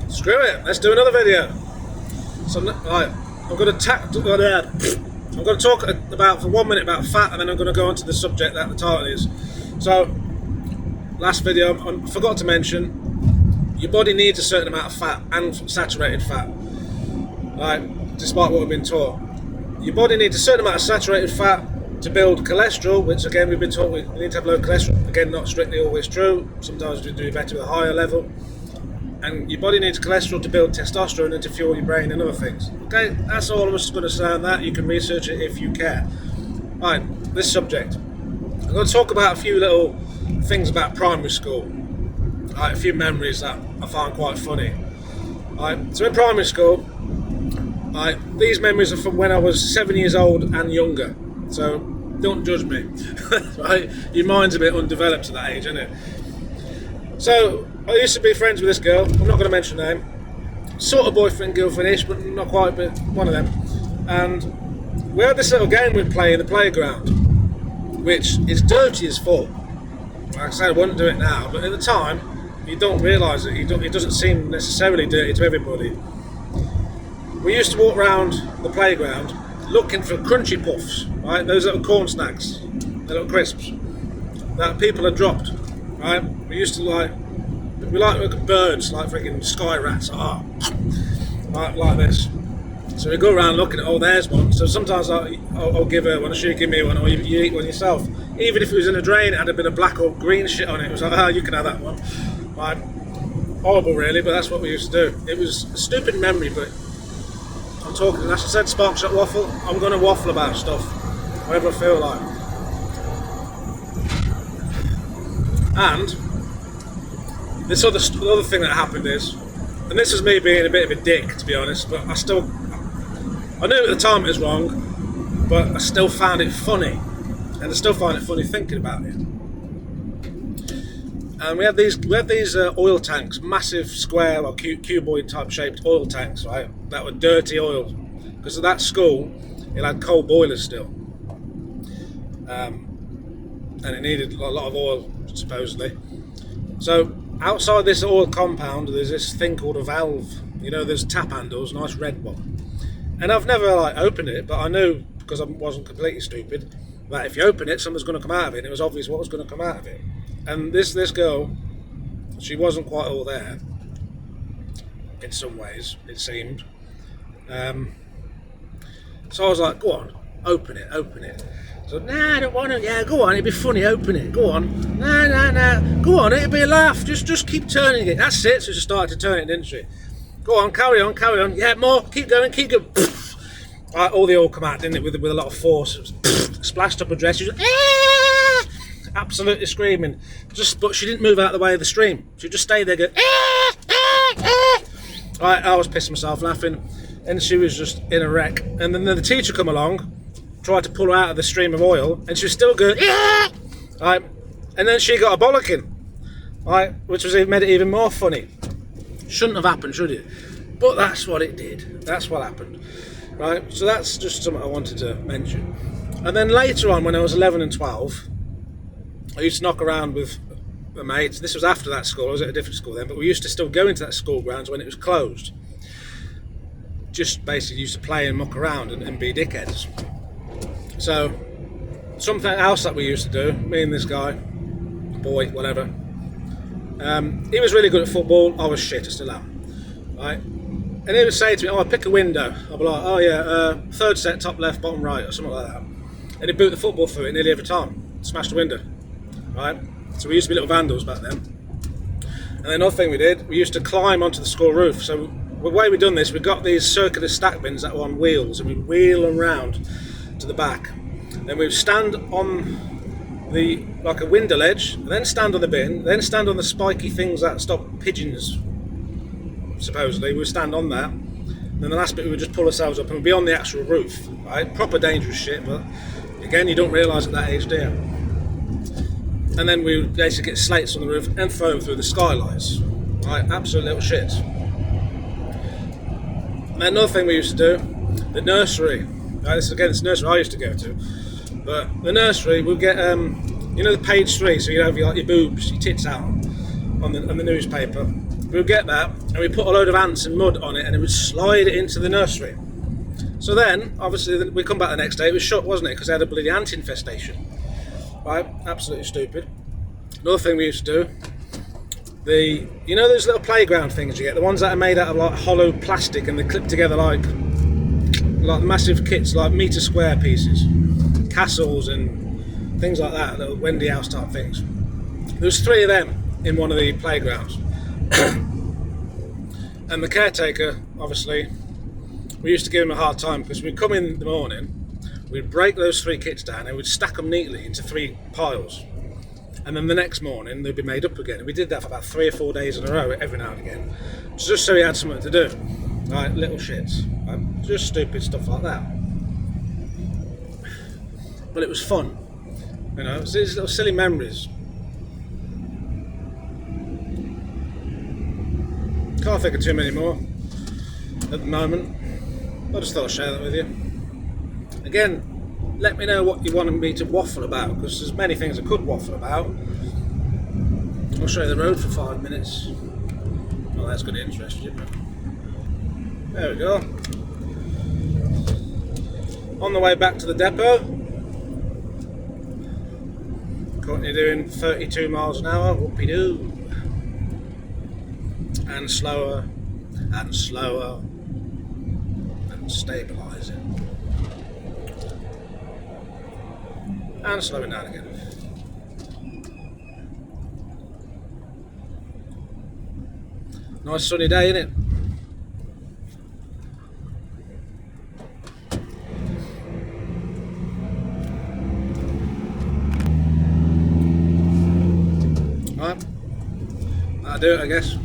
Screw it, let's do another video. So, right, I'm going to talk about for 1 minute about fat, and then I'm going to go on to the subject that the title is. So, last video, I forgot to mention, your body needs a certain amount of fat and saturated fat. Right, despite what we've been taught. Your body needs a certain amount of saturated fat to build cholesterol, which again we've been taught we need to have low cholesterol. Again, not strictly always true. Sometimes we do better with a higher level. And your body needs cholesterol to build testosterone and to fuel your brain and other things. Okay, that's all I was going to say on that. You can research it if you care. Right, this subject. I'm going to talk about a few little things about primary school. Right, a few memories that I find quite funny. Right, so in primary school, right, these memories are from when I was 7 years old and younger. So don't judge me. Right, your mind's a bit undeveloped at that age, isn't it? So I used to be friends with this girl. I'm not going to mention her name. Sort of boyfriend, girlfriend-ish, but not quite, but one of them. And we had this little game we'd play in the playground, which is dirty as fuck. Like I said, I wouldn't do it now, but at the time, you don't realise it. It doesn't seem necessarily dirty to everybody. We used to walk around the playground looking for crunchy puffs, right? Those little corn snacks, the little crisps that people had dropped, right? We used to we like birds, like freaking sky rats, like this. So we go around looking at, oh, there's one. So sometimes I'll give her one, or she'll give me one, or you eat one yourself. Even if it was in a drain, it had a bit of black or green shit on it. It was like, oh, you can have that one. Right? Horrible, really, but that's what we used to do. It was a stupid memory, but I'm talking, as I said, Sparkshot waffle. I'm going to waffle about stuff, whatever I feel like. And this other thing that happened is, and this is me being a bit of a dick, to be honest, but I knew at the time it was wrong, but I still found it funny, and I still find it funny thinking about it. And we had these oil tanks, massive square or cuboid type shaped oil tanks, right? That were dirty oil, because at that school it had coal boilers still, and it needed a lot of oil supposedly. So outside this oil compound, there's this thing called a valve. You know, there's tap handles, nice red one. And I've never opened it, but I knew, because I wasn't completely stupid, that if you open it, something's going to come out of it. And it was obvious what was going to come out of it. And this girl, she wasn't quite all there. In some ways, it seemed. So I was like, go on, open it. So, nah, I don't want to. Yeah, go on, it'd be funny, open it. Go on. Nah. Go on, it'd be a laugh. Just keep turning it. That's it. So she started to turn it, didn't she? Go on, carry on. Yeah, more. Keep going. Right, all the oil come out, didn't it, with a lot of force. It was, splashed up her dress. She was absolutely screaming. But she didn't move out of the way of the stream. She just stayed there going, Right, I was pissing myself laughing. And she was just in a wreck. And then the teacher come along, tried to pull her out of the stream of oil, and she was still going, right, and then she got a bollocking, right, which made it even more funny. Shouldn't have happened, should it? But that's what it did. That's what happened, right? So that's just something I wanted to mention. And then later on, when I was 11 and 12, I used to knock around with my mates. This was after that school. I was at a different school then, but we used to still go into that school grounds when it was closed. Just basically used to play and muck around and be dickheads. So, something else that we used to do, me and this guy, boy, whatever, he was really good at football. I was shit, I still am, right? And he would say to me, oh, pick a window. I'd be like, oh yeah, third set, top left, bottom right, or something like that. And he'd boot the football through it nearly every time, smash the window, right? So we used to be little vandals back then. And then another thing we did, we used to climb onto the school roof. So the way we done this, we got these circular stack bins that were on wheels, and we'd wheel them round to the back. Then we'd stand on like a window ledge, and then stand on the bin, then stand on the spiky things that stop pigeons, supposedly. We'd stand on that. Then the last bit we would just pull ourselves up and we'd be on the actual roof, right? Proper dangerous shit, but again, you don't realise at that age, do you? And then we would basically get slates on the roof and throw them through the skylights, right? Absolute little shit. And then another thing we used to do, the nursery. Right, this is nursery I used to go to. But the nursery, we'd get, you know, the page 3, so you have your boobs, your tits out on the newspaper. we would get that and we put a load of ants and mud on it and it would slide it into the nursery. So then, obviously, we come back the next day, it was shut, wasn't it? Because they had a bloody ant infestation. Right? Absolutely stupid. Another thing we used to do, you know those little playground things you get, the ones that are made out of like hollow plastic and they clip together like massive kits, like metre square pieces, castles and things like that, little Wendy House type things. There was 3 of them in one of the playgrounds. And the caretaker, obviously, we used to give him a hard time because we'd come in the morning, we'd break those 3 kits down and we'd stack them neatly into 3 piles. And then the next morning they'd be made up again. And we did that for about 3 or 4 days in a row, every now and again, just so he had something to do. Right, little shits, right? Just stupid stuff like that. But it was fun, you know. It was these little silly memories. Can't think of too many more at the moment. I just thought I'd share that with you. Again, let me know what you want me to waffle about, because there's many things I could waffle about. I'll show you the road for 5 minutes. Well, that's going to interest you. There we go. On the way back to the depot. Currently doing 32 miles an hour. Whoopie-doo. And slower, and slower, and stabilising. And slowing down again. Nice sunny day, isn't it? Right, that'll do it, I guess.